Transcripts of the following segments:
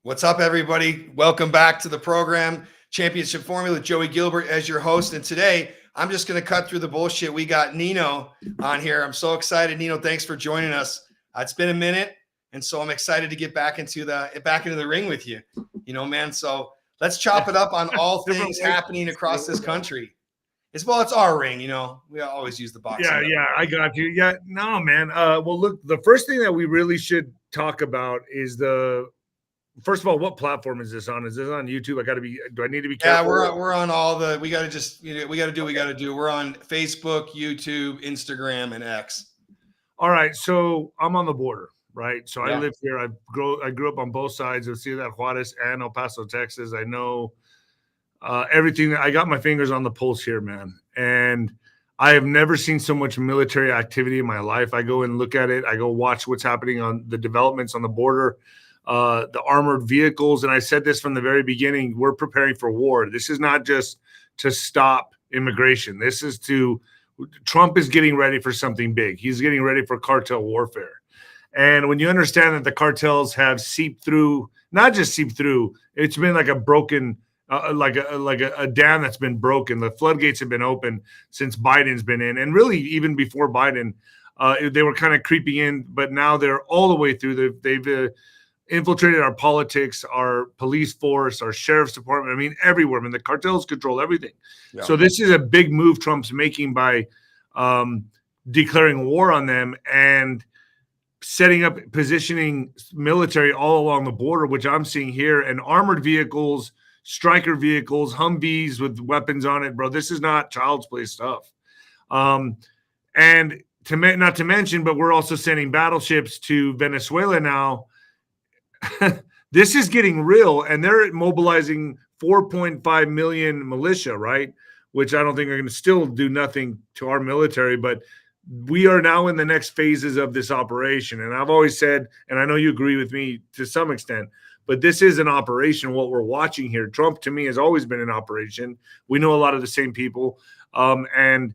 What's up, everybody? Welcome back to the program, Championship Formula with Joey Gilbert as your host. And today, I'm just going to cut through the bullshit. We got Nino on here. I'm so excited, Nino. Thanks for joining us. It's been a minute, and so I'm excited to get back into the ring with you. Man. So let's chop it up on all things happening across this country. It's our ring. We always use the boxing. Yeah, I got you. Yeah, no, man. Well, look, the first thing that we really should talk about is first of all, what platform is this on? Is this on YouTube? Do I need to be careful? Yeah, we're on all the, we got to just, we got to do what we got to do. We're on Facebook, YouTube, Instagram, and X. All right. So I'm on the border, right? So I live here. I grew up on both sides of Ciudad Juarez and El Paso, Texas. I know everything. I got my fingers on the pulse here, man. And I have never seen so much military activity in my life. I go and look at it. I go watch what's happening on the developments on the border. The armored vehicles. And I said this from the very beginning, we're preparing for war. This is not just to stop immigration. Trump is getting ready for something big. He's getting ready for cartel warfare. And when you understand that the cartels have seeped through, not just seeped through, it's been like a broken, like a dam that's been broken. The floodgates have been open since Biden's been in. And really even before Biden, they were kind of creeping in, but now they're all the way through. They've infiltrated our politics, our police force, our sheriff's department. I mean, everywhere. I mean, the cartels control everything. Yeah. So this is a big move Trump's making by declaring war on them and setting up, positioning military all along the border, which I'm seeing here, and armored vehicles, striker vehicles, Humvees with weapons on it, bro. This is not child's play stuff. And not to mention, but we're also sending battleships to Venezuela now. This is getting real, and they're mobilizing 4.5 million militia, right? Which I don't think are going to still do nothing to our military, but we are now in the next phases of this operation. And I've always said, and I know you agree with me to some extent, but this is an operation, what we're watching here. Trump, to me, has always been an operation. We know a lot of the same people. And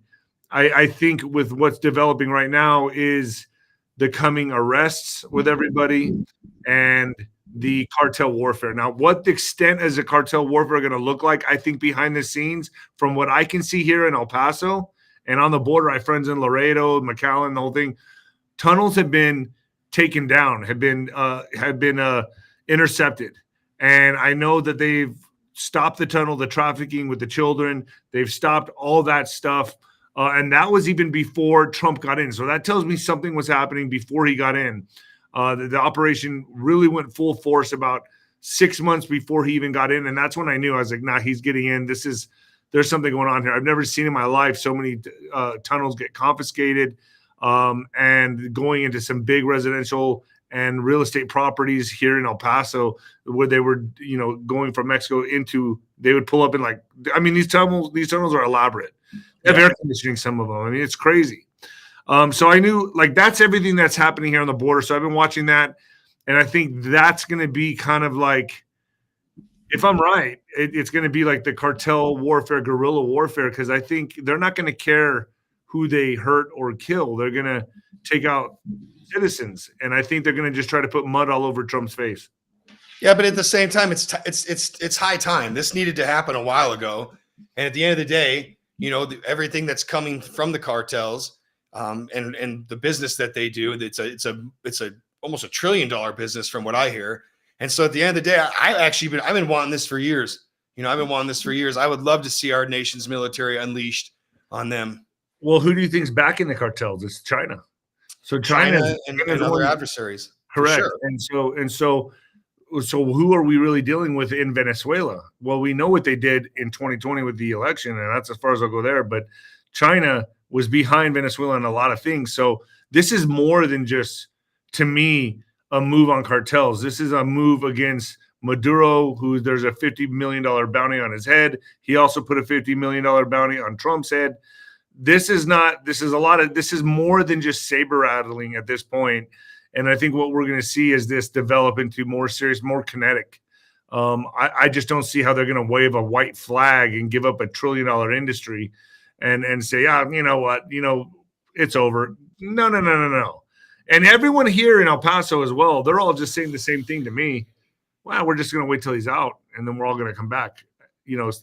I think with what's developing right now is the coming arrests with everybody and the cartel warfare. Now, what extent is the cartel warfare going to look like? I think behind the scenes, from what I can see here in El Paso and on the border, I have friends in Laredo, McAllen, the whole thing. Tunnels have been taken down, have been intercepted, and I know that they've stopped the tunnel, the trafficking with the children. They've stopped all that stuff. And that was even before Trump got in. So that tells me something was happening before he got in. The operation really went full force about 6 months before he even got in. And that's when I knew. I was like, nah, he's getting in. There's something going on here. I've never seen in my life so many tunnels get confiscated and going into some big residential and real estate properties here in El Paso where they were, going from Mexico they would pull up in these tunnels are elaborate. They have air conditioning, some of them. I mean, it's crazy. So I knew that's everything that's happening here on the border. So I've been watching that. And I think that's going to be kind of like, if I'm right, it's going to be like the cartel warfare, guerrilla warfare, because I think they're not going to care who they hurt or kill. They're going to take out citizens. And I think they're going to just try to put mud all over Trump's face. Yeah, but at the same time, it's high time. This needed to happen a while ago. And at the end of the day, everything that's coming from the cartels and the business that they do, it's a almost $1 trillion business from what I hear. And so at the end of the day, I've been wanting this for years. I've been wanting this for years. I would love to see our nation's military unleashed on them. Well, who do you think's backing the cartels? It's China. So China and other adversaries. Correct. Sure. And so who are we really dealing with in Venezuela? Well, we know what they did in 2020 with the election, and that's as far as I'll go there. But China was behind Venezuela in a lot of things. So this is more than just, to me, a move on cartels. This is a move against Maduro, who there's a $50 million bounty on his head. He also put a $50 million bounty on Trump's head. This is more than just saber rattling at this point. And I think what we're going to see is this develop into more serious, more kinetic. I just don't see how they're going to wave a white flag and give up $1 trillion industry and say, you know what, it's over. No. And everyone here in El Paso as well, they're all just saying the same thing to me. well, we're just going to wait till he's out, and then we're all going to come back.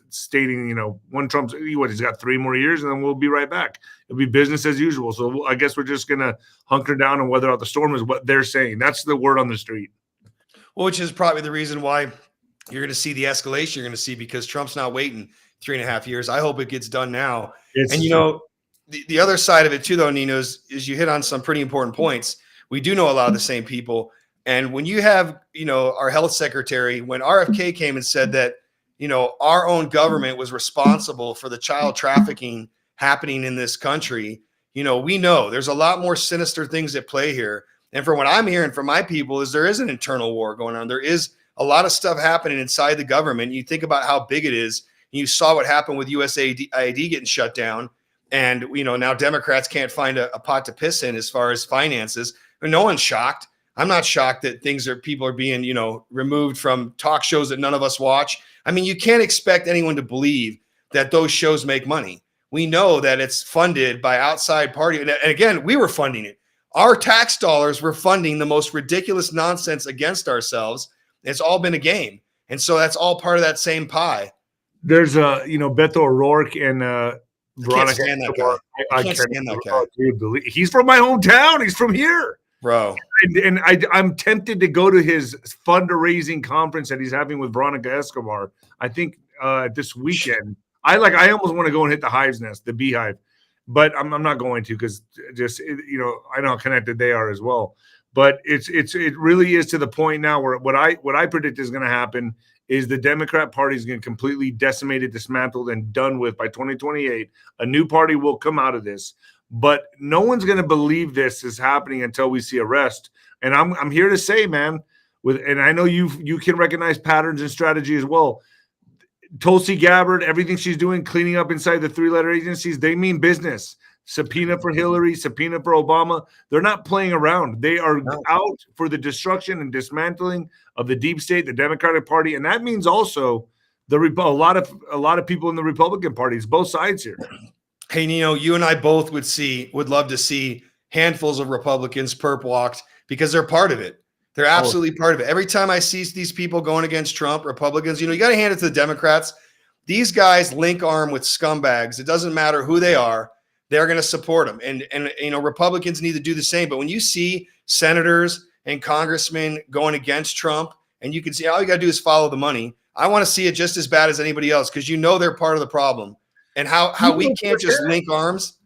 Stating, when Trump's he's got 3 more years, and then we'll be right back. It'll be business as usual. So I guess we're just going to hunker down and weather out the storm is what they're saying. That's the word on the street. Well, which is probably the reason why you're going to see the escalation you're going to see, because Trump's not waiting 3.5 years. I hope it gets done now. And the other side of it too, though, Nino, is you hit on some pretty important points. We do know a lot of the same people. And when you have, our health secretary, when RFK came and said that, our own government was responsible for the child trafficking happening in this country, we know there's a lot more sinister things at play here. And from what I'm hearing from my people is there is an internal war going on. There is a lot of stuff happening inside the government. You think about how big it is. You saw what happened with USAID getting shut down. And, now Democrats can't find a pot to piss in as far as finances. But no one's shocked. I'm not shocked that people are being, removed from talk shows that none of us watch. I mean, you can't expect anyone to believe that those shows make money. We know that it's funded by outside parties. And again, we were funding it. Our tax dollars were funding the most ridiculous nonsense against ourselves. It's all been a game. And so that's all part of that same pie. There's Beto O'Rourke and Veronica. I can't stand that guy. He's from my hometown. He's from here. Bro. And I'm tempted to go to his fundraising conference that he's having with Veronica Escobar. I think this weekend. I almost want to go and hit the Hive's Nest, the Beehive, but I'm not going to because I know how connected they are as well. But it really is to the point now where what I predict is going to happen is the Democrat Party is going to completely decimated, dismantled, and done with by 2028. A new party will come out of this. But no one's going to believe this is happening until we see arrest. And I'm here to say, man, and I know you can recognize patterns and strategy as well. Tulsi Gabbard, everything she's doing, cleaning up inside the 3-letter agencies, they mean business. Subpoena for Hillary, subpoena for Obama. They're not playing around. They are out for the destruction and dismantling of the deep state, the Democratic Party, and that means also a lot of people in the Republican parties, both sides here. Hey, Nino, you and I both would love to see handfuls of Republicans perp walked because they're part of it. They're absolutely part of it. Every time I see these people going against Trump, Republicans, you got to hand it to the Democrats. These guys link arm with scumbags. It doesn't matter who they are. They're going to support them. And Republicans need to do the same. But when you see senators and congressmen going against Trump, and you can see all you got to do is follow the money. I want to see it just as bad as anybody else because they're part of the problem. And how we can't just link arms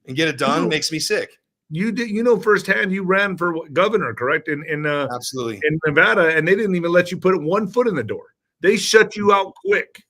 and get it done makes me sick. You did, firsthand. You ran for governor, correct? Absolutely in Nevada, and they didn't even let you put 1 foot in the door. They shut you out quick.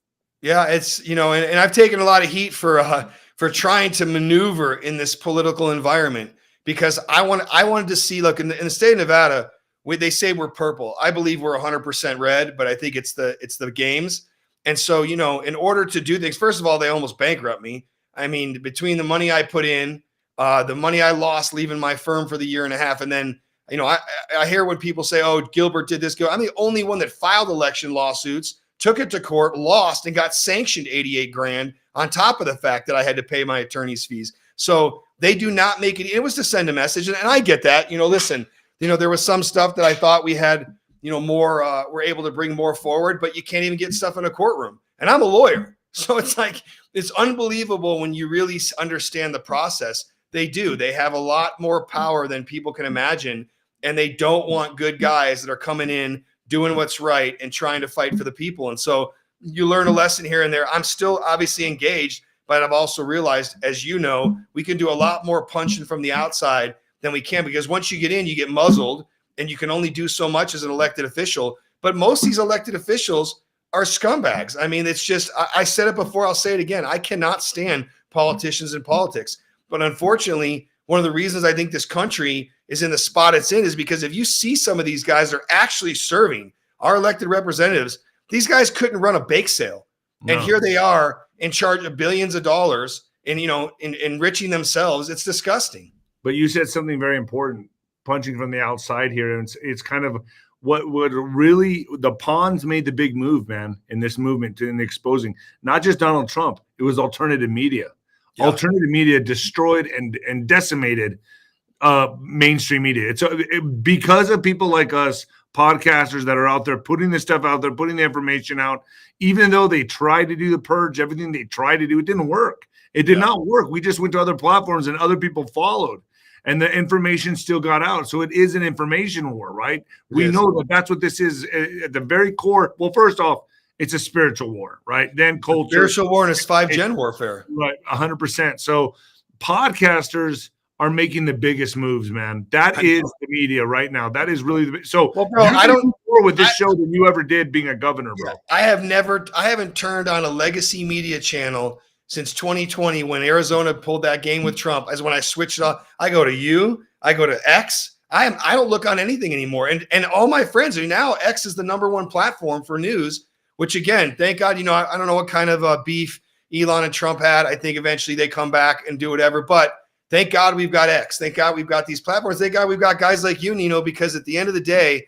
Yeah, it's and I've taken a lot of heat for trying to maneuver in this political environment because I wanted to see. Look, in the state of Nevada, they say we're purple. I believe we're 100% red, but I think it's the games. And so, in order to do things, first of all, they almost bankrupt me. I mean, between the money I put in, the money I lost leaving my firm for the year and a half, and then, I hear when people say, "Oh, Gilbert did this." I'm the only one that filed election lawsuits, took it to court, lost, and got sanctioned $88,000 on top of the fact that I had to pay my attorney's fees. So they do not make it. It was to send a message, and I get that. Listen, there was some stuff that I thought we had. More we're able to bring more forward, but you can't even get stuff in a courtroom. And I'm a lawyer. So it's unbelievable when you really understand the process. They do. They have a lot more power than people can imagine. And they don't want good guys that are coming in, doing what's right and trying to fight for the people. And so you learn a lesson here and there. I'm still obviously engaged, but I've also realized, as we can do a lot more punching from the outside than we can, because once you get in, you get muzzled. And you can only do so much as an elected official. But most of these elected officials are scumbags. I mean, it's just, I said it before, I'll say it again. I cannot stand politicians and politics. But unfortunately, one of the reasons I think this country is in the spot it's in is because if you see some of these guys are actually serving our elected representatives, these guys couldn't run a bake sale. No. And here they are in charge of billions of dollars and, enriching themselves. It's disgusting. But you said something very important. Punching from the outside here, and it's kind of what really the pawns made the big move, man, in this movement in exposing not just Donald Trump. It was alternative media. Yeah. Alternative media destroyed and decimated mainstream media. It's because of people like us podcasters that are out there putting this stuff out there, putting the information out, even though they tried to do the purge, everything they tried to do, it didn't work. It did not work. We just went to other platforms and other people followed, and the information still got out. So it is an information war, right? We know that that's what this is at the very core. Well, first off, it's a spiritual war, right? Then culture. Spiritual war and it's 5Gen warfare. Right, 100%. So podcasters are making the biggest moves, man. That is the media right now. That is really the so. Well, bro, I don't more with this show than you ever did being a governor, bro. I haven't turned on a legacy media channel since 2020 when Arizona pulled that game with Trump. As when I switched off, I go to you, I go to X. I don't look on anything anymore. And all my friends are now X is the #1 platform for news. Which again, thank God. I don't know what kind of beef Elon and Trump had. I think eventually they come back and do whatever, but. Thank God we've got X. Thank God we've got these platforms. Thank God we've got guys like you, Nino, because at the end of the day,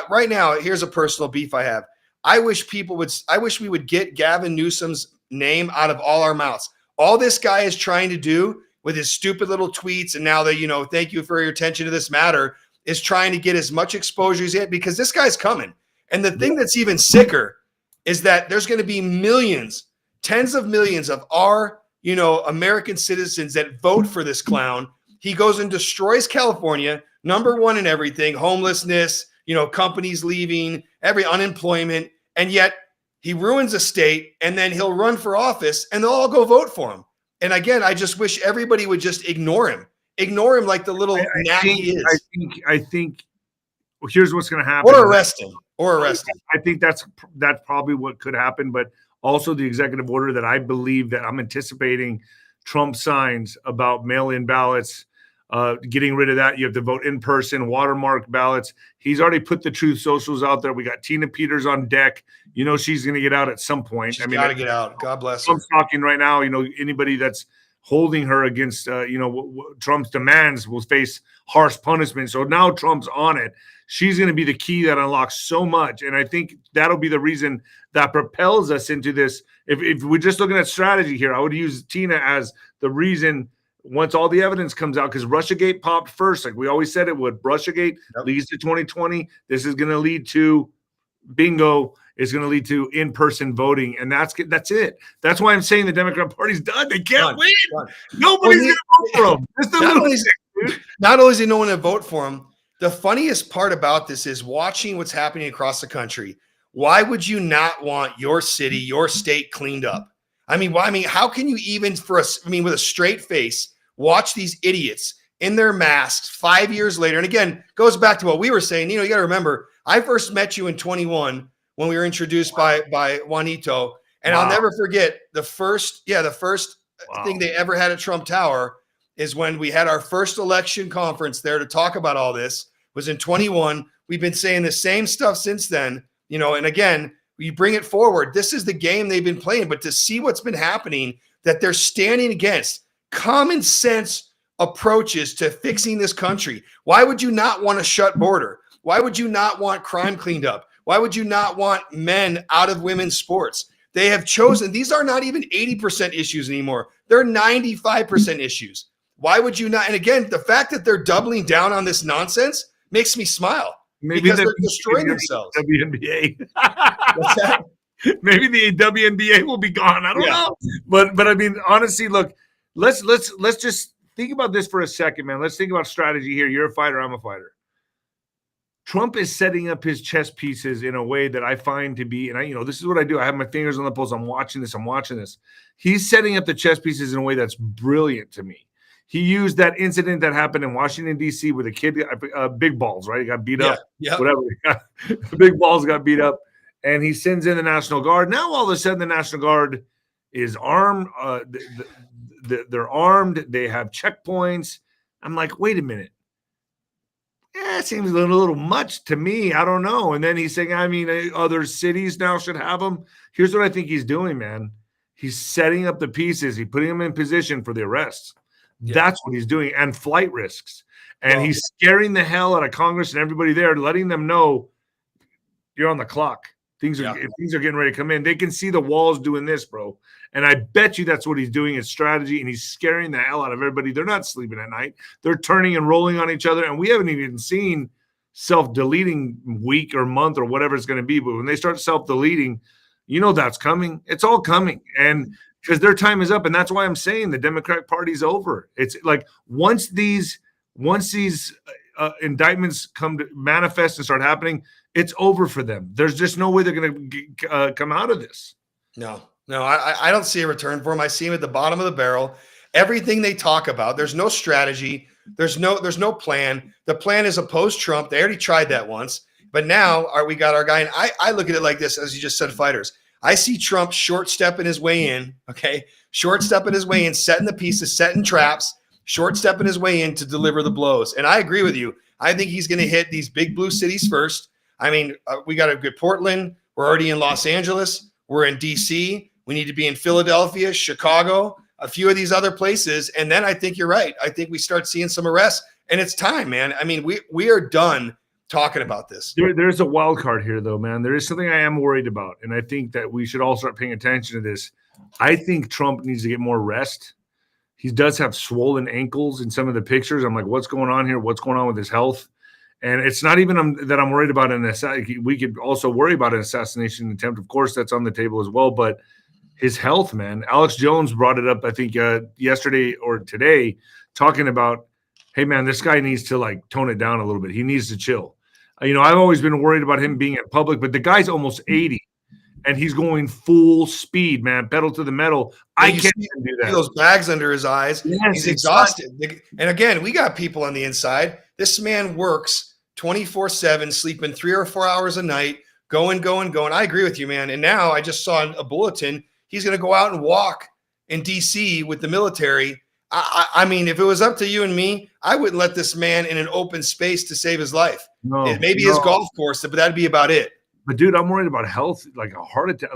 right now, here's a personal beef I have. I wish we would get Gavin Newsom's name out of all our mouths. All this guy is trying to do with his stupid little tweets and now that, thank you for your attention to this matter, is trying to get as much exposure as he can because this guy's coming. And the thing that's even sicker is that there's going to be millions, tens of millions of our American citizens that vote for this clown. He goes and destroys California, #1 in everything, homelessness, companies leaving, every unemployment. And yet he ruins a state and then he'll run for office and they'll all go vote for him. And again, I just wish everybody would just ignore him like the little gnat he is. I think here's what's going to happen. Or arrest him. I think that's probably what could happen. But also the executive order that I believe that I'm anticipating Trump signs about mail-in ballots, getting rid of that. You have to vote in person, watermark ballots. He's already put the Truth Socials out there. We got Tina Peters on deck. She's going to get out at some point. She's got to get out. God bless her. I'm talking right now, anybody that's holding her against, Trump's demands will face harsh punishment. So now Trump's on it. She's going to be the key that unlocks so much. And I think that'll be the reason that propels us into this. If we're just looking at strategy here, I would use Tina as the reason once all the evidence comes out, because Russiagate popped first, like we always said it would. Russiagate leads to 2020. This is going to lead to bingo. It's going to lead to in-person voting, and that's it. That's why I'm saying the Democrat Party's done. They can't win. Nobody's going to vote for them. Not only is there no one to vote for him, the funniest part about this is watching what's happening across the country. Why would you not want your city, your state cleaned up? How can you even with a straight face watch these idiots in their masks 5 years later? And again, goes back to what we were saying. You got to remember, I first met you in 21 when we were introduced by Juanito. And I'll never forget the first thing they ever had at Trump Tower is when we had our first election conference there to talk about all this. Was in 21. We've been saying the same stuff since then, and again, we bring it forward. This is the game they've been playing, but to see what's been happening, that they're standing against common sense approaches to fixing this country. Why would you not want a shut border? Why would you not want crime cleaned up? Why would you not want men out of women's sports? They have chosen, these are not even 80% issues anymore. They're 95% issues. Why would you not? And again, the fact that they're doubling down on this nonsense makes me smile. Maybe because they're destroying themselves. WNBA. What's that? Maybe the WNBA will be gone. I don't know. But honestly, look, let's just think about this for a second, man. Let's think about strategy here. You're a fighter, I'm a fighter. Trump is setting up his chess pieces in a way that I find to be, and this is what I do. I have my fingers on the pulse. I'm watching this. He's setting up the chess pieces in a way that's brilliant to me. He used that incident that happened in Washington, D.C. with a kid, Big Balls, right? He got beat up, whatever. Big Balls got beat up, and he sends in the National Guard. Now, all of a sudden, the National Guard is armed. They're armed. They have checkpoints. I'm like, wait a minute. It seems a little much to me. I don't know. And then he's saying, other cities now should have them. Here's what I think he's doing, man. He's setting up the pieces. He's putting them in position for the arrests. That's what he's doing, and flight risks. And he's scaring the hell out of Congress and everybody there, letting them know you're on the clock. Things are getting ready to come in. They can see the walls doing this, bro. And I bet you that's what he's doing, his strategy, and he's scaring the hell out of everybody. They're not sleeping at night. They're turning and rolling on each other, and we haven't even seen self-deleting week or month or whatever it's going to be. But when they start self-deleting, that's coming. It's all coming. And because their time is up. And that's why I'm saying the Democratic Party's over. It's like once these indictments come to manifest and start happening, it's over for them. There's just no way they're going to come out of this. No, I don't see a return for him. I see him at the bottom of the barrel. Everything they talk about, there's no strategy. There's no plan. The plan is oppose Trump. They already tried that once, but now we got our guy. And I look at it like this, as you just said, fighters. I see Trump short stepping his way in. Okay, short stepping his way in, setting the pieces, setting traps, short stepping his way in to deliver the blows. And I agree with you. I think he's going to hit these big blue cities first. I mean, we got to get Portland. We're already in Los Angeles. We're in D.C. We need to be in Philadelphia, Chicago, a few of these other places. And then I think you're right. I think we start seeing some arrests. And it's time, man. I mean, we are done talking about this. There's a wild card here, though, man. There is something I am worried about. And I think that we should all start paying attention to this. I think Trump needs to get more rest. He does have swollen ankles in some of the pictures. I'm like, what's going on here? What's going on with his health? And it's not even that I'm worried about we could also worry about an assassination attempt. Of course, that's on the table as well. But his health, man. Alex Jones brought it up, I think, yesterday or today, talking about, hey, man, this guy needs to tone it down a little bit. He needs to chill. I've always been worried about him being in public, but the guy's almost 80 and he's going full speed, man, pedal to the metal. I can't even do that. Those bags under his eyes. Yes, he's exhausted. And again, we got people on the inside. This man works 24/7, sleeping 3 or 4 hours a night, going. I agree with you, man. And now I just saw a bulletin. He's going to go out and walk in D.C. with the military. I mean, if it was up to you and me, I wouldn't let this man in an open space to save his life. Maybe his golf course, but that'd be about it. But dude, I'm worried about health, like a heart attack.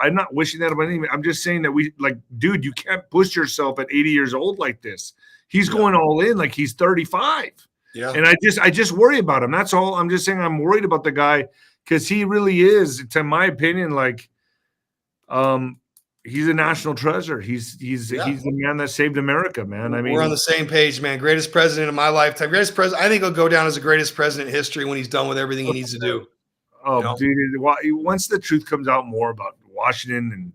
I'm not wishing that about anything. I'm just saying that dude, you can't push yourself at 80 years old like this. He's going all in like he's 35. Yeah. And I just worry about him. That's all. I'm just saying I'm worried about the guy because he really is, to my opinion, he's a national treasure. He's the man that saved America, man. I mean, we're on the same page, man. Greatest president of my lifetime. Greatest president. I think he'll go down as the greatest president in history when he's done with everything he needs to do. Oh, dude! Once the truth comes out more about Washington and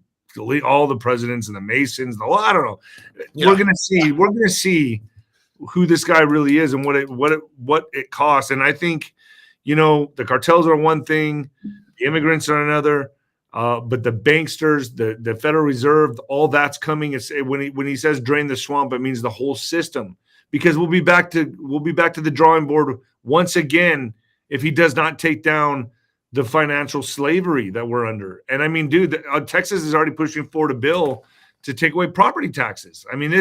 all the presidents and the Masons, I don't know. Yeah. We're gonna see. We're gonna see who this guy really is and what it costs. And I think, the cartels are one thing, the immigrants are another. But the banksters, the Federal Reserve, all that's coming. It's when he says drain the swamp, it means the whole system. Because we'll be back to the drawing board once again if he does not take down the financial slavery that we're under. And I mean, dude, Texas is already pushing forward a bill to take away property taxes. I mean,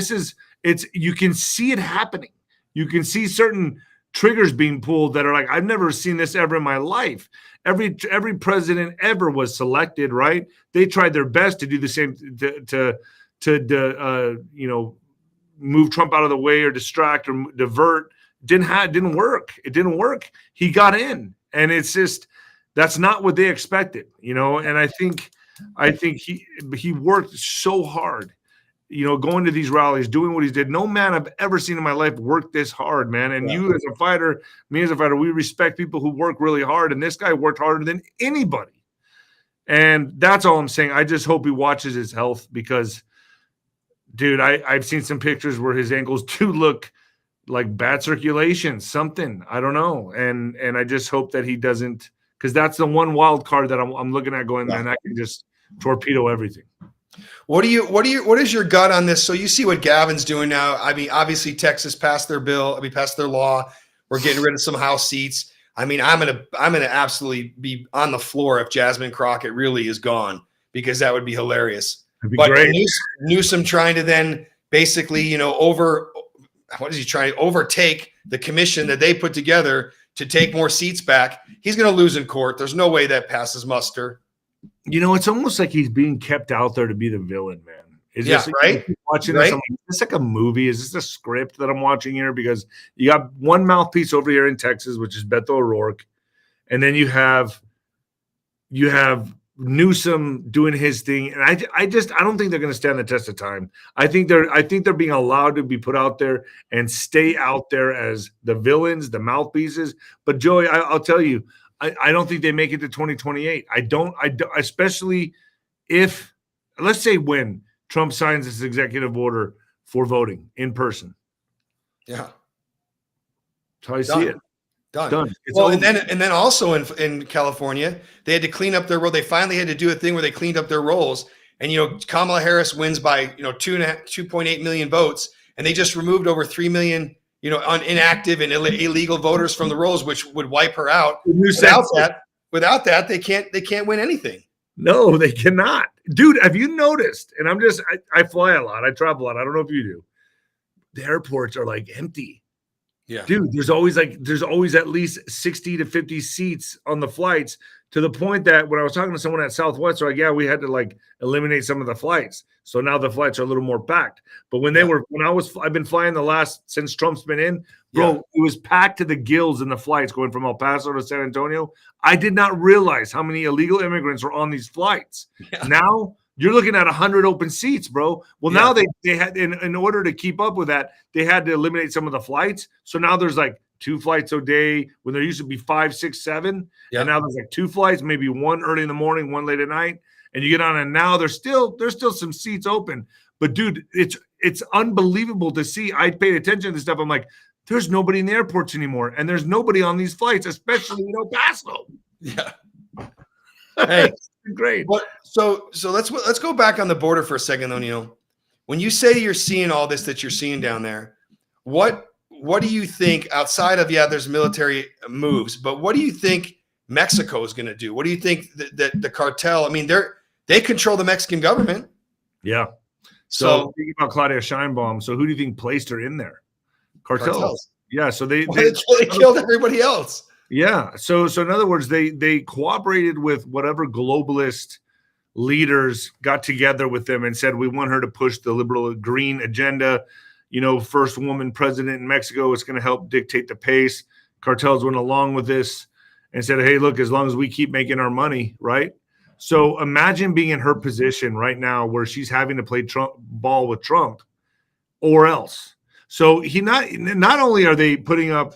you can see it happening. You can see certain triggers being pulled that are like, I've never seen this ever in my life. Every president ever was selected, right? They tried their best to do the same to move Trump out of the way or distract or divert. Didn't work. It didn't work. He got in, and it's just that's not what they expected, And I think he worked so hard, going to these rallies, doing what he did. No man I've ever seen in my life work this hard, man. And you as a fighter, me as a fighter, we respect people who work really hard. And this guy worked harder than anybody. And that's all I'm saying. I just hope he watches his health because, dude, I've seen some pictures where his ankles do look like bad circulation, something. I don't know. And I just hope that he doesn't, because that's the one wild card that I'm looking at going, man, that can just torpedo everything. What is your gut on this? So you see what Gavin's doing now. I mean, obviously Texas passed their bill. Passed their law. We're getting rid of some House seats. I mean, I'm gonna absolutely be on the floor if Jasmine Crockett really is gone, because that would be hilarious. That'd be great. Newsom trying to then basically, trying to overtake the commission that they put together to take more seats back. He's going to lose in court. There's no way that passes muster. It's almost like he's being kept out there to be the villain, man. Right? Watching this, I'm like, is this like a movie? Is this a script that I'm watching here? Because you got one mouthpiece over here in Texas, which is Beto O'Rourke, and then you have Newsom doing his thing, and I don't think they're going to stand the test of time. I think they're being allowed to be put out there and stay out there as the villains, the mouthpieces. But Joey, I'll tell you, I don't think they make it to 2028. I don't, especially if, let's say, when Trump signs this executive order for voting in person. Yeah, that's how I see it. Done. Well, and then also in California, they had to clean up their roll. They finally had to do a thing where they cleaned up their rolls. And Kamala Harris wins by 2.8 million votes, and they just removed over 3 million inactive and illegal voters from the rolls, which would wipe her out. Without that, they can't win anything. No, they cannot, dude. Have you noticed? And I fly a lot, I travel a lot. I don't know if you do. The airports are like empty. Yeah, dude, there's always at least 60 to 50 seats on the flights, to the point that when I was talking to someone at Southwest, they're like, yeah, we had to eliminate some of the flights. So now the flights are a little more packed. But I've been flying since Trump's been in, bro, it was packed to the gills in the flights going from El Paso to San Antonio. I did not realize how many illegal immigrants were on these flights. Yeah. Now you're looking at 100 open seats, bro. Well, now they had, in order to keep up with that, they had to eliminate some of the flights. So now there's 2 flights a day when there used to be 5, 6, 7. Yeah. And now there's 2 flights, maybe 1 early in the morning, 1 late at night. And you get on, and now there's still some seats open. But dude, it's unbelievable to see. I paid attention to this stuff. I'm like, there's nobody in the airports anymore, and there's nobody on these flights, especially in El Paso. Yeah. Hey, great. So let's go back on the border for a second, though, Nino. When you say you're seeing all this that you're seeing down there, what do you think, outside of there's military moves, but what do you think Mexico is going to do? What do you think that the cartel? I mean, they control the Mexican government. Yeah. So thinking about Claudia Sheinbaum, so who do you think placed her in there? Cartels. Yeah. So they killed everybody else. Yeah. So in other words, they cooperated with whatever globalist leaders got together with them and said, we want her to push the liberal green agenda. First woman president in Mexico is going to help dictate the pace. Cartels went along with this and said, hey, look, as long as we keep making our money, right? So imagine being in her position right now where she's having to play ball with Trump or else. So not only are they putting up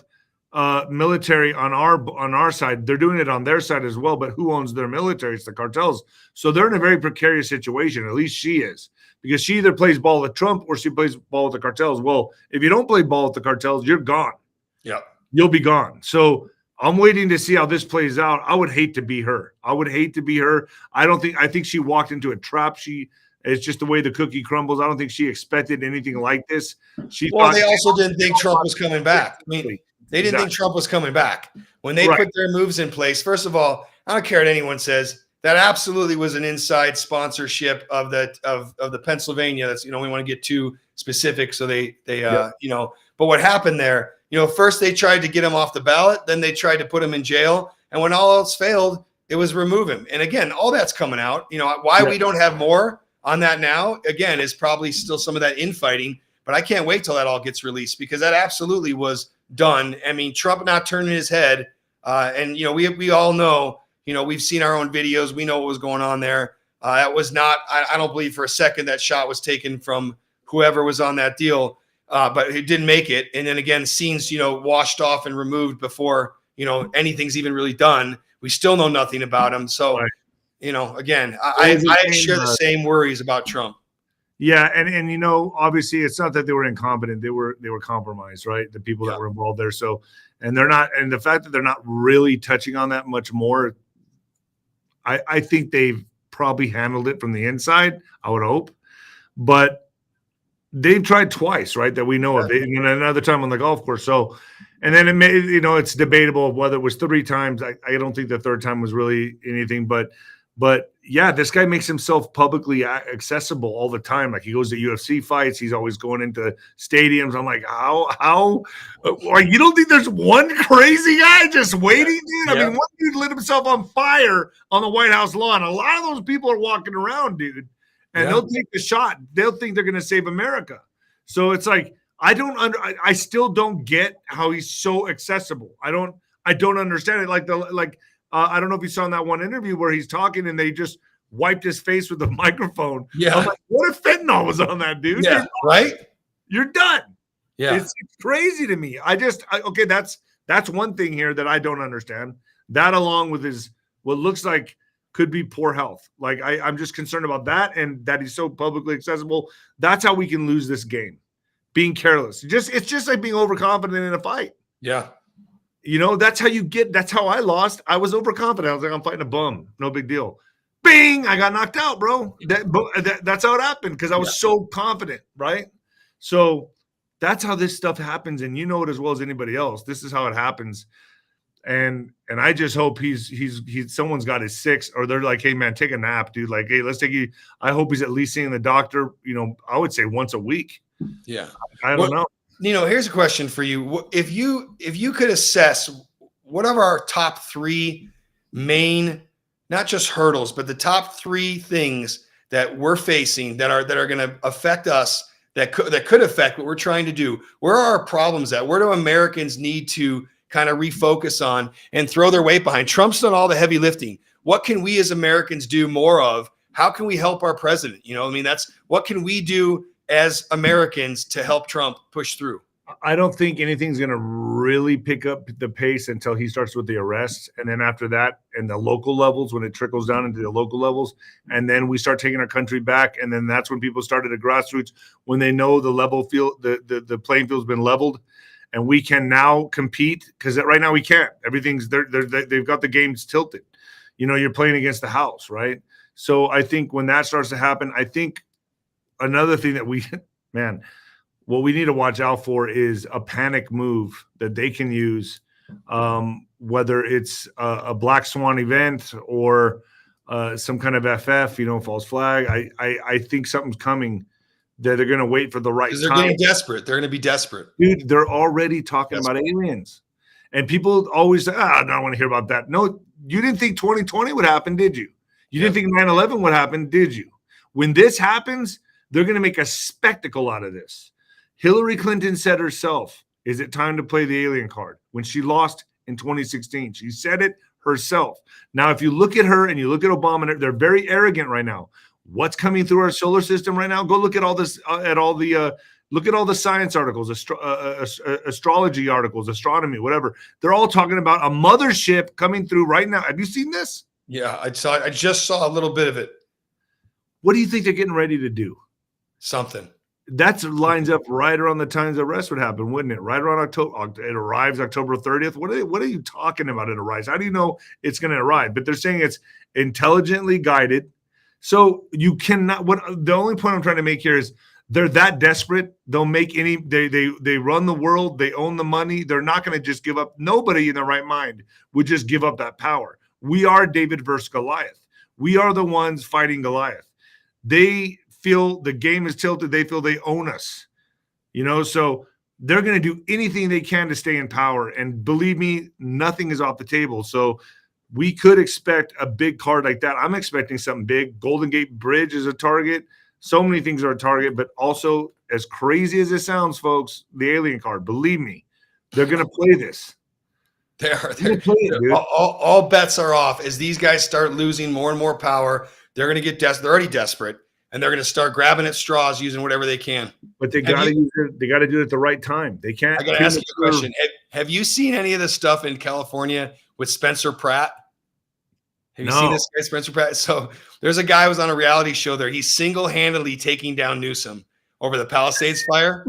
military on our side, they're doing it on their side as well. But who owns their military? It's the cartels. So they're in a very precarious situation. At least she is, because she either plays ball with Trump or she plays ball with the cartels. Well, if you don't play ball with the cartels, you're gone. Yeah, you'll be gone. So I'm waiting to see how this plays out. I would hate to be her. I think she walked into a trap. It's just the way the cookie crumbles. I don't think she expected anything like this. They also didn't think Trump was coming back. I mean, they didn't think Trump was coming back when they put their moves in place. First of all, I don't care what anyone says. That absolutely was an inside sponsorship of the Pennsylvania. That's we want to get too specific, so they But what happened there? First they tried to get him off the ballot, then they tried to put him in jail, and when all else failed, it was remove him. And again, all that's coming out. Why we don't have more on that now, again, is probably still some of that infighting. But I can't wait till that all gets released, because that absolutely was done. I mean, Trump not turning his head, and we all know. We've seen our own videos. We know what was going on there. That was not. I don't believe for a second that shot was taken from whoever was on that deal. But it didn't make it. And then again, scenes, washed off and removed before, anything's even really done. We still know nothing about him. So, again, I share the same worries about Trump. Yeah. And obviously it's not that they were incompetent. They were compromised, right? The people that were involved there. So, and the fact that they're not really touching on that much more, I think they've probably handled it from the inside, I would hope. But they've tried twice, right? That we know of. And another time on the golf course. So, and then it may, it's debatable whether it was 3 times. I don't think the third time was really anything, but yeah, this guy makes himself publicly accessible all the time. Like, he goes to UFC fights. He's always going into stadiums. I'm like, how, you don't think there's one crazy guy just waiting, dude? I mean, one dude lit himself on fire on the White House lawn. A lot of those people are walking around, dude. And they'll take the shot. They'll think they're going to save America. So it's like, I still don't get how he's so accessible. I don't understand it. Like I don't know if you saw in that one interview where he's talking and they just wiped his face with the microphone. Yeah. I'm like, what if fentanyl was on that, dude? Yeah, right? You're done. Yeah. It's crazy to me. Okay, that's one thing here that I don't understand. That along with his what looks like could be poor health. Like I'm just concerned about that and that he's so publicly accessible. That's how we can lose this game. Being careless. It's just like being overconfident in a fight. Yeah. You know, that's how I lost. I was overconfident. I was like, I'm fighting a bum. No big deal. Bing! I got knocked out, bro. That's how it happened because I was so confident, right? So that's how this stuff happens, and you know it as well as anybody else. This is how it happens. And I just hope he's someone's got his 6, or they're like, hey man, take a nap, dude. Like, hey, let's take you. I hope he's at least seeing the doctor, you know, I would say once a week. Yeah. I don't know. Nino, here's a question for you. If you could assess what are our top 3 main, not just hurdles, but the top 3 things that we're facing that are going to affect us, that could affect what we're trying to do. Where are our problems at? Where do Americans need to kind of refocus on and throw their weight behind? Trump's done all the heavy lifting. What can we as Americans do more of? How can we help our president? You know, I mean, that's what can we do as Americans to help Trump push through? I don't think anything's going to really pick up the pace until he starts with the arrests. And then after that, and the local levels, when it trickles down into the local levels, and then we start taking our country back. And then that's when people started at grassroots, when they know the level field, the playing field's been leveled, and we can now compete, because right now we can't. Everything's they've got the games tilted. You know, you're playing against the house, right? So I think when that starts to happen, I think another thing that what we need to watch out for is a panic move that they can use, whether it's a black swan event or some kind of FF, you know, false flag. I think something's coming that they're going to wait for the right time. Because they're getting desperate. They're going to be desperate. Dude, they're already talking about aliens. And people always say, I don't want to hear about that. No, you didn't think 2020 would happen, did you? You didn't think 9/11 would happen, did you? When this happens, they're going to make a spectacle out of this. Hillary Clinton said herself, is it time to play the alien card? When she lost in 2016, she said it herself. Now, if you look at her and you look at Obama, they're very arrogant right now. What's coming through our solar system right now? Go look at all this, look at all the science articles, astrology articles, astronomy, whatever. They're all talking about a mothership coming through right now. Have you seen this? Yeah, I just saw a little bit of it. What do you think they're getting ready to do? Something. That lines up right around the times the arrest would happen, wouldn't it? Right around October. It arrives October 30th. What are you talking about? It arrives. How do you know it's going to arrive? But they're saying it's intelligently guided. So you cannot. The only point I'm trying to make here is they're that desperate. They'll make any. They run the world. They own the money. They're not going to just give up. Nobody in their right mind would just give up that power. We are David versus Goliath. We are the ones fighting Goliath. They feel the game is tilted. They feel they own us, you know, so they're going to do anything they can to stay in power. And believe me, nothing is off the table. So we could expect a big card like that. I'm expecting something big. Golden Gate Bridge is a target. So many things are a target, but also, as crazy as it sounds, folks, the alien card, believe me, they're going to play this. All bets are off as these guys start losing more and more power. They're going to get desperate. They're already desperate. And they're going to start grabbing at straws, using whatever they can. But they got to use it. They got to do it at the right time. They can't. I got to ask you a question. Have you seen any of this stuff in California with Spencer Pratt? Have you seen this guy, Spencer Pratt? So there's a guy who was on a reality show there. He's single-handedly taking down Newsom over the Palisades fire.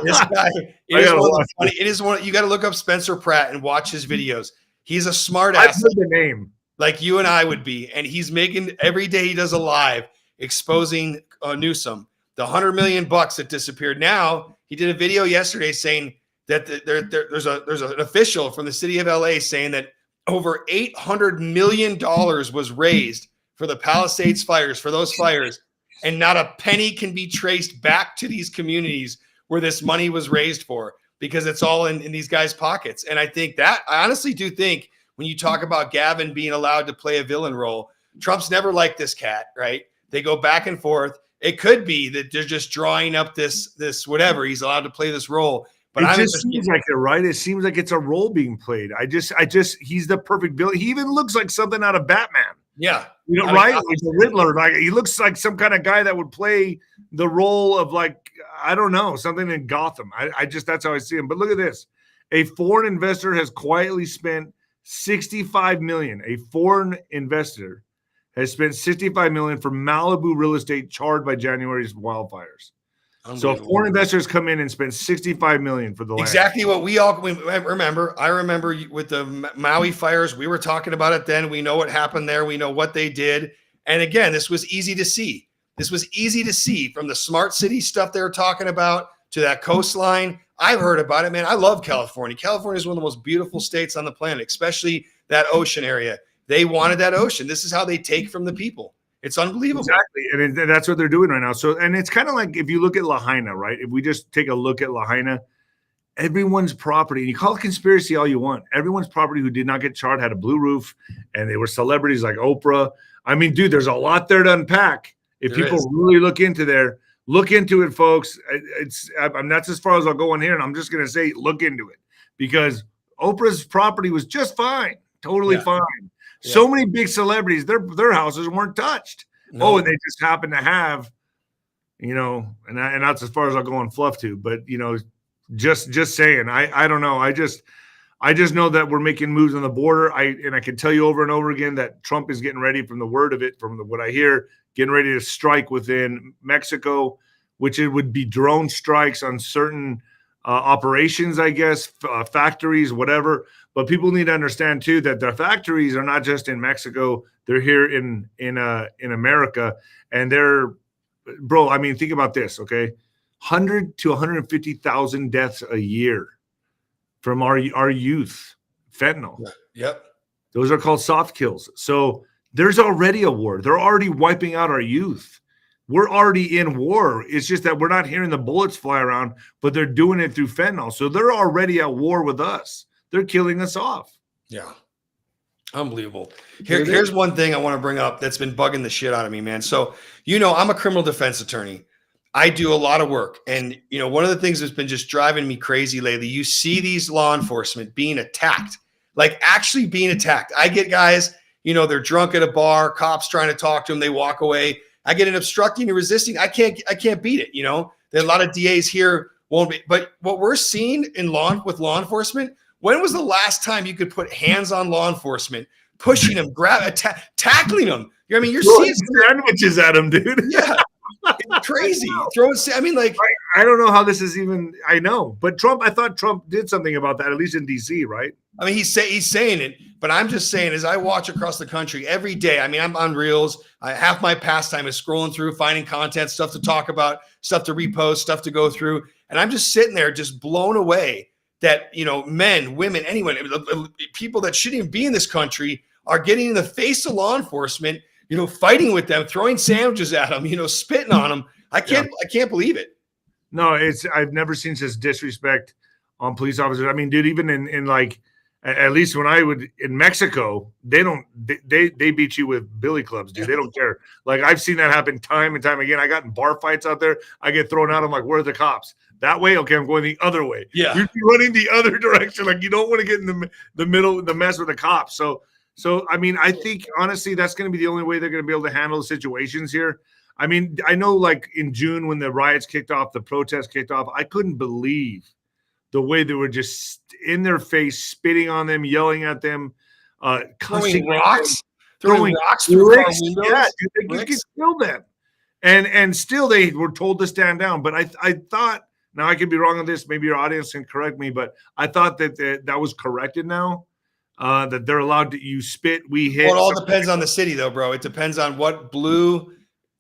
This guy, it is one. You got to look up Spencer Pratt and watch his videos. He's a smart ass. I've heard the name, like you and I would be, and he's making every day he does a live exposing Newsom, the $100 million that disappeared. Now he did a video yesterday saying that there's an official from the city of LA saying that over $800 million was raised for the Palisades fires, for those fires, and not a penny can be traced back to these communities where this money was raised for, because it's all in these guys' pockets. And I honestly do think when you talk about Gavin being allowed to play a villain role, Trump's never liked this cat, right? They go back and forth. It could be that they're just drawing up this whatever. He's allowed to play this role. But But it just seems like it, right? It seems like it's a role being played. He's the perfect villain. He even looks like something out of Batman. Yeah. Right? Like the Riddler. Like he looks like some kind of guy that would play the role of like, I don't know, something in Gotham. That's how I see him. But look at this. A foreign investor has quietly spent $65 million. A foreign investor has spent $65 million for Malibu real estate charred by January's wildfires. So foreign investors come in and spend $65 million for the land. Exactly what we remember. I remember with the Maui fires, we were talking about it then. We know what happened there. We know what they did. And again, this was easy to see. This was easy to see from the smart city stuff they were talking about to that coastline. I've heard about it, man. I love California. California is one of the most beautiful states on the planet, especially that ocean area. They wanted that ocean. This is how they take from the people. It's unbelievable. Exactly. And that's what they're doing right now. So, and it's kind of like if you look at Lahaina, right? If we just take a look at Lahaina, everyone's property, and you call it conspiracy all you want, everyone's property who did not get charred had a blue roof, and they were celebrities like Oprah. I mean, dude, there's a lot there to unpack. If people really look into it, folks. That's as far as I'll go on here, and I'm just going to say, look into it, because Oprah's property was just fine, totally fine. Yeah. So many big celebrities, their houses weren't touched. No. And they just happen to have, and that's as far as I'll go on fluff too. But just saying, I don't know. I just know that we're making moves on the border. I can tell you over and over again that Trump is getting ready, from the word of it, what I hear, getting ready to strike within Mexico, which it would be drone strikes on certain operations, I guess, factories, whatever. But people need to understand too that the factories are not just in Mexico; they're here in America, and they're, bro. I mean, think about this, okay? 100 to 150,000 deaths a year from our youth, fentanyl. Yep. Those are called soft kills. So there's already a war. They're already wiping out our youth. We're already in war. It's just that we're not hearing the bullets fly around, but they're doing it through fentanyl. So they're already at war with us. They're killing us off. Yeah. Unbelievable. Here's one thing I want to bring up that's been bugging the shit out of me, man. So, I'm a criminal defense attorney. I do a lot of work. And, one of the things that's been just driving me crazy lately, you see these law enforcement being attacked, like actually being attacked. I get guys, they're drunk at a bar, cops trying to talk to them, they walk away. I get an obstructing and resisting. I can't beat it. There are a lot of DAs here won't be, but what we're seeing with law enforcement, when was the last time you could put hands on law enforcement, pushing them, tackling them? You're seeing sandwiches at them, dude. Yeah. It's crazy. I don't know how this is even. I know, but I thought Trump did something about that, at least in DC, right? He's saying it, but I'm just saying, as I watch across the country every day, I'm on Reels. Half my pastime is scrolling through, finding content, stuff to talk about, stuff to repost, stuff to go through. And I'm just sitting there just blown away that, men, women, anyone, people that shouldn't even be in this country are getting in the face of law enforcement, fighting with them, throwing sandwiches at them, spitting on them. I can't believe it. No, I've never seen such disrespect on police officers. I mean, dude, even in like, at least when in Mexico, they beat you with billy clubs, dude. They don't care. Like, I've seen that happen time and time again. I got in bar fights out there. I get thrown out. I'm like, where are the cops? That way? Okay, I'm going the other way. Yeah. You're running the other direction. Like, you don't want to get in the middle, the mess with the cops. So, I think, honestly, that's going to be the only way they're going to be able to handle the situations here. I know, like, in June when the riots kicked off, the protests kicked off, I couldn't believe the way they were just in their face, spitting on them, yelling at them, throwing rocks through car windows. Yeah, dude, you could kill them. And still they were told to stand down. But I thought, now I could be wrong on this, maybe your audience can correct me, but I thought that was corrected now. That they're allowed to, you spit, we hit. Well, it all depends on the city, though, bro. It depends on what blue,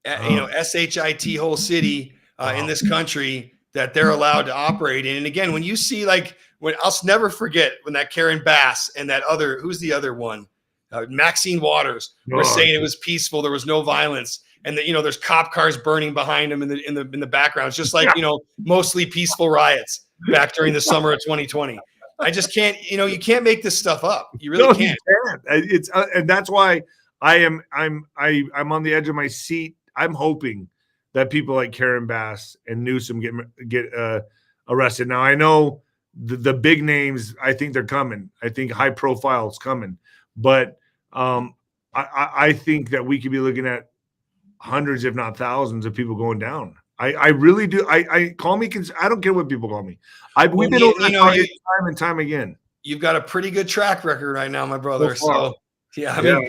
SHIT whole city in this country that they're allowed to operate in. And again, when you see, like, I'll never forget when that Karen Bass and that other, who's the other one, Maxine Waters, were saying it was peaceful, there was no violence, and that there's cop cars burning behind them in the background. It's just like mostly peaceful riots back during the summer of 2020. I just can't, you can't make this stuff up. You really can't. It's and that's why I'm on the edge of my seat. I'm hoping that people like Karen Bass and Newsom get arrested. Now, I know the big names, I think they're coming. I think high profile is coming. But I think that we could be looking at hundreds, if not thousands, of people going down. I really do. I call me. I don't care what people call me. We've been over that time and time again. You've got a pretty good track record right now, my brother. So yeah, I mean,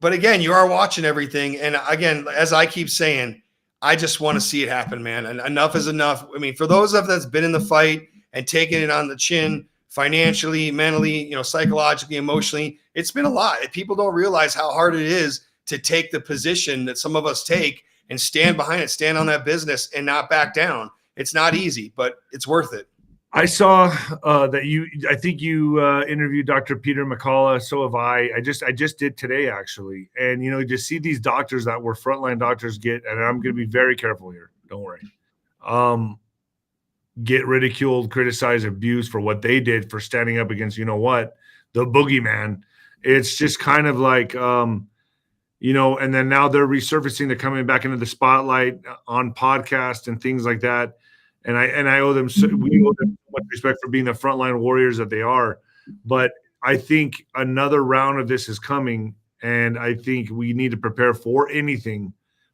but again, you are watching everything. And again, as I keep saying, I just want to see it happen, man. And enough is enough. I mean, for those of us that's been in the fight and taking it on the chin financially, mentally, psychologically, emotionally, it's been a lot. People don't realize how hard it is to take the position that some of us take and stand behind it, stand on that business and not back down. It's not easy, but it's worth it. I saw that I think you interviewed Dr. Peter McCullough. So have I. I just did today, actually. And, to see these doctors that were frontline doctors get, and I'm going to be very careful here. Don't worry. Get ridiculed, criticized, abused for what they did for standing up against, the boogeyman. It's just kind of like, and then now they're resurfacing. They're coming back into the spotlight on podcasts and things like that. And I owe them. We owe them so much respect for being the frontline warriors that they are. But I think another round of this is coming, and I think we need to prepare for anything,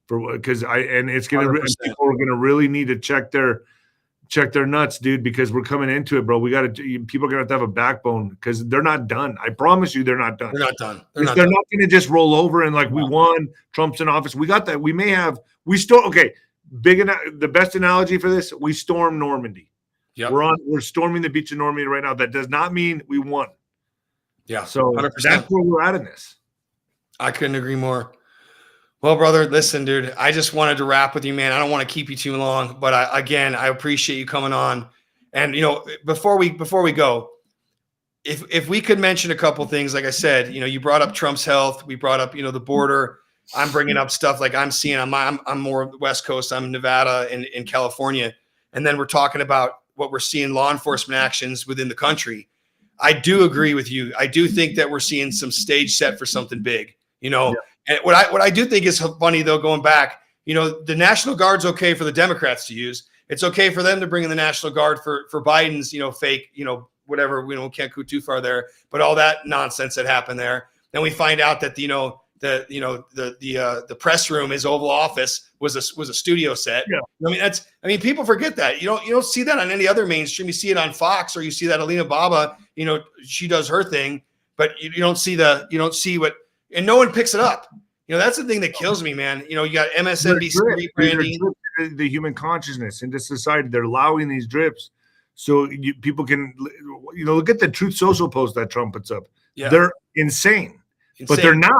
because it's going to. People are going to really need to check their nuts, dude, because we're coming into it, bro. People are going to have a backbone, because they're not done. I promise you, they're not done. They're not done. They're not going to just roll over and we won. Trump's in office. We got that. Okay. The best analogy for this: we stormed Normandy. Yeah, we're storming the beach of Normandy right now. That does not mean we won. Yeah, so 100%. That's where we're at in this. I couldn't agree more. Well, brother, listen, dude, I just wanted to wrap with you, man. I don't want to keep you too long, but I appreciate you coming on. And before we go, if we could mention a couple things, like I said, you brought up Trump's health, we brought up the border. I'm bringing up stuff like I'm seeing. I'm more West Coast. I'm Nevada and in California, and then we're talking about what we're seeing law enforcement actions within the country. I do agree with you. I do think that we're seeing some stage set for something big. Yeah. And what I do think is funny though, going back, the National Guard's okay for the Democrats to use. It's okay for them to bring in the National Guard for Biden's fake whatever. We can't go too far there, but all that nonsense that happened there. Then we find out that the press room, his Oval Office, was a studio set. Yeah. People forget that. You don't see that on any other mainstream. You see it on Fox, or you see that Alina Baba, she does her thing, but you don't see what, and no one picks it up. That's the thing that kills me, man. You got MSNBC rebranding the human consciousness into society. They're allowing these drips so people can, look at the Truth Social post that Trump puts up. Yeah. They're insane, but they're not.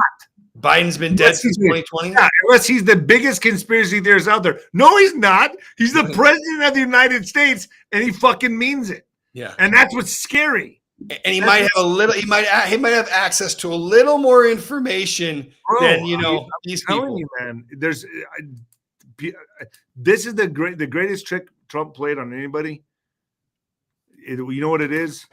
Biden's been dead since 2020. Yeah, unless he's the biggest conspiracy theorist out there. No, he's not. He's the president of the United States, and he fucking means it. Yeah, and that's what's scary. And he might have he might have access to a little more information than these people. You, man, this is the greatest trick Trump played on anybody. You know what it is?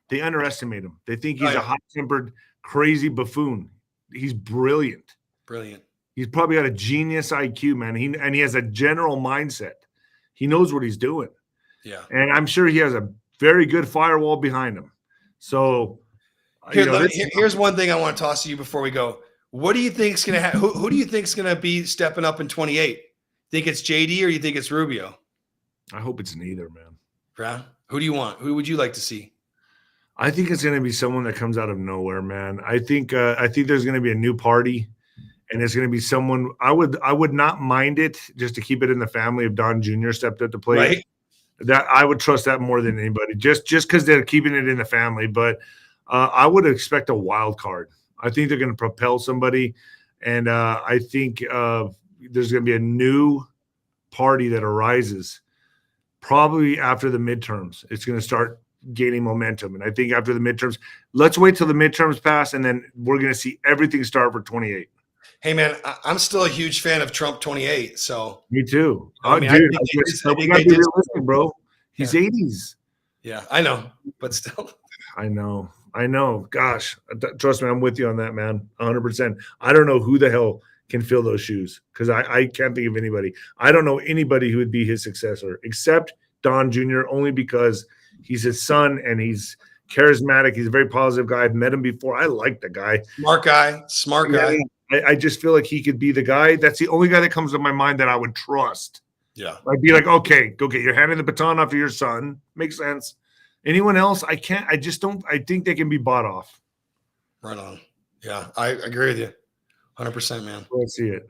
They underestimate him. They think he's a hot-tempered, crazy buffoon. He's brilliant. He's probably got a genius IQ, man. He has a general mindset. He knows what he's doing. Yeah. And I'm sure he has a very good firewall behind him. So here's one thing I want to toss to you before we go. What do you think is going to happen? Who do you think is going to be stepping up in 28? Think it's JD or you think it's Rubio? I hope it's neither, man. Brown? Who do you want? Who would you like to see? I think it's going to be someone that comes out of nowhere, man. I think there's going to be a new party, and it's going to be someone. I would not mind it just to keep it in the family if Don Jr. stepped up to play. Right. That I would trust that more than anybody, just because they're keeping it in the family. But I would expect a wild card. I think they're going to propel somebody, and I think there's going to be a new party that arises probably after the midterms. It's going to start gaining momentum. And I think after the midterms, let's wait till the midterms pass, and then we're going to see everything start for 28. Hey, man, I'm still a huge fan of Trump 28. So me too. I think we got to be realistic, bro. He's 80s. Yeah, I know, but still. I know. Gosh, trust me, I'm with you on that, man. 100%. I don't know who the hell can fill those shoes, because I can't think of anybody. I don't know anybody who would be his successor except Don Jr., only because He's his son, and he's charismatic. He's a very positive guy. I've met him before. I like the guy. Smart guy. I just feel like he could be the guy. That's the only guy that comes to my mind that I would trust. Yeah. I'd be like, okay, go get. You're handing the baton off to your son. Makes sense. Anyone else, I can't. I just don't. I think they can be bought off. Right on. Yeah, I agree with you. 100%, man. Let's see it.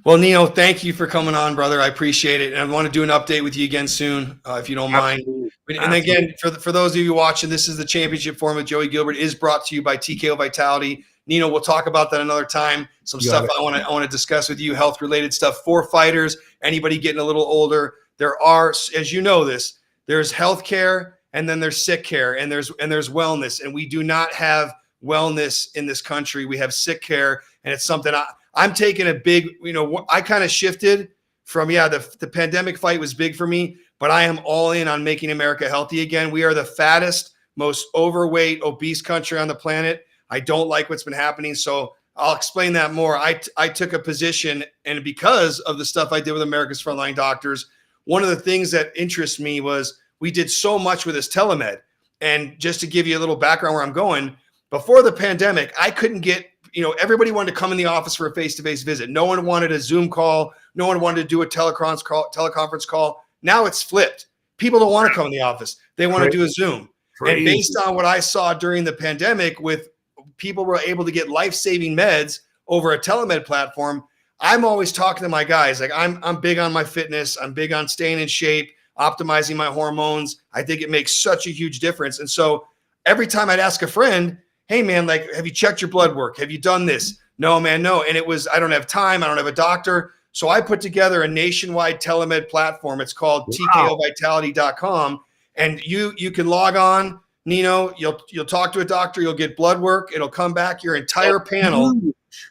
Well, Nino, thank you for coming on, brother. I appreciate it. And I want to do an update with you again soon, if you don't mind. And again, for those of you watching, this is the Championship Forum with Joey Gilbert. It is brought to you by TKO Vitality. Nino, we'll talk about that another time. Some stuff I want to discuss with you, health-related stuff for fighters, anybody getting a little older. There are, as you know this, there's healthcare, and then there's sick care, and there's wellness. And we do not have wellness in this country. We have sick care, and it's something I'm taking a big, I kind of shifted from, the pandemic fight was big for me, but I am all in on making America healthy again. We are the fattest, most overweight, obese country on the planet. I don't like what's been happening. So I'll explain that more. I took a position, and because of the stuff I did with America's Frontline Doctors, one of the things that interests me was we did so much with this telemed. And just to give you a little background where I'm going, before the pandemic, I couldn't get, everybody wanted to come in the office for a face-to-face visit. No one wanted a Zoom call. No one wanted to do a teleconference call. Now it's flipped. People don't want to come in the office. They want to do a Zoom. And based on what I saw during the pandemic, with people were able to get life-saving meds over a telemed platform, I'm always talking to my guys. Like I'm big on my fitness. I'm big on staying in shape, optimizing my hormones. I think it makes such a huge difference. And so every time I'd ask a friend, hey man, like, have you checked your blood work? Have you done this? No, man, no. And it was, I don't have time. I don't have a doctor. So I put together a nationwide telemed platform. It's called tkovitality.com. And you can log on, Nino, you'll talk to a doctor, you'll get blood work. It'll come back your entire panel.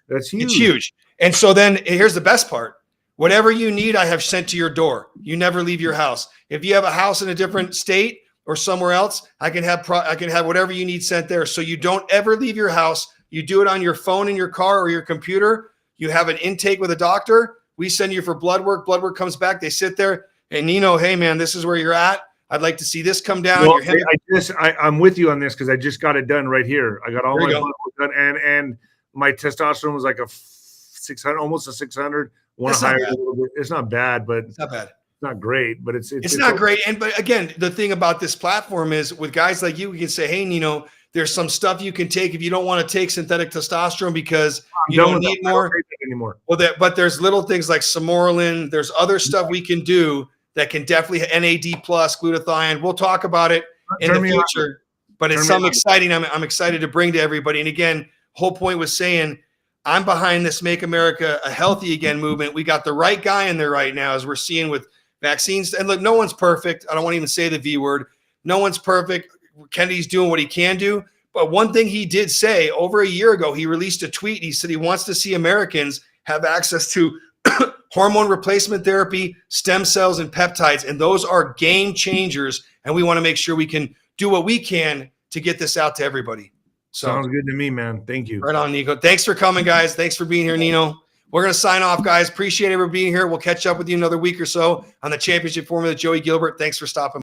That's huge. It's huge. And so then here's the best part. Whatever you need, I have sent to your door. You never leave your house. If you have a house in a different state or somewhere else, I can have whatever you need sent there. So you don't ever leave your house. You do it on your phone in your car or your computer. You have an intake with a doctor. We send you for blood work. Blood work comes back. They sit there and Nino, hey man, this is where you're at. I'd like to see this come down. Well, I'm with you on this because I just got it done right here. I got all my blood work done, and my testosterone was like a 600, almost a 600. Want to hire a little bit. It's not bad, but it's not bad. It's not great, but it's not great. But again, the thing about this platform is with guys like you, we can say, hey, Nino, there's some stuff you can take if you don't want to take synthetic testosterone because you don't need more anymore. Well, but there's little things like Samoralin. There's other stuff we can do that can definitely NAD plus glutathione. We'll talk about it in the future, but it's something exciting. I'm excited to bring to everybody. And again, whole point was saying, I'm behind this Make America a Healthy Again movement. We got the right guy in there right now, as we're seeing with vaccines. And look, no one's perfect. I don't want to even say the V word. No one's perfect. Kennedy's doing what he can do. But one thing he did say over a year ago, he released a tweet. He said he wants to see Americans have access to hormone replacement therapy, stem cells, and peptides. And those are game changers. And we want to make sure we can do what we can to get this out to everybody. So, sounds good to me, man. Thank you. Right on, Nico. Thanks for coming, guys. Thanks for being here, Nino. We're going to sign off, guys. Appreciate everybody being here. We'll catch up with you another week or so on the Championship Forum with Joey Gilbert. Thanks for stopping by.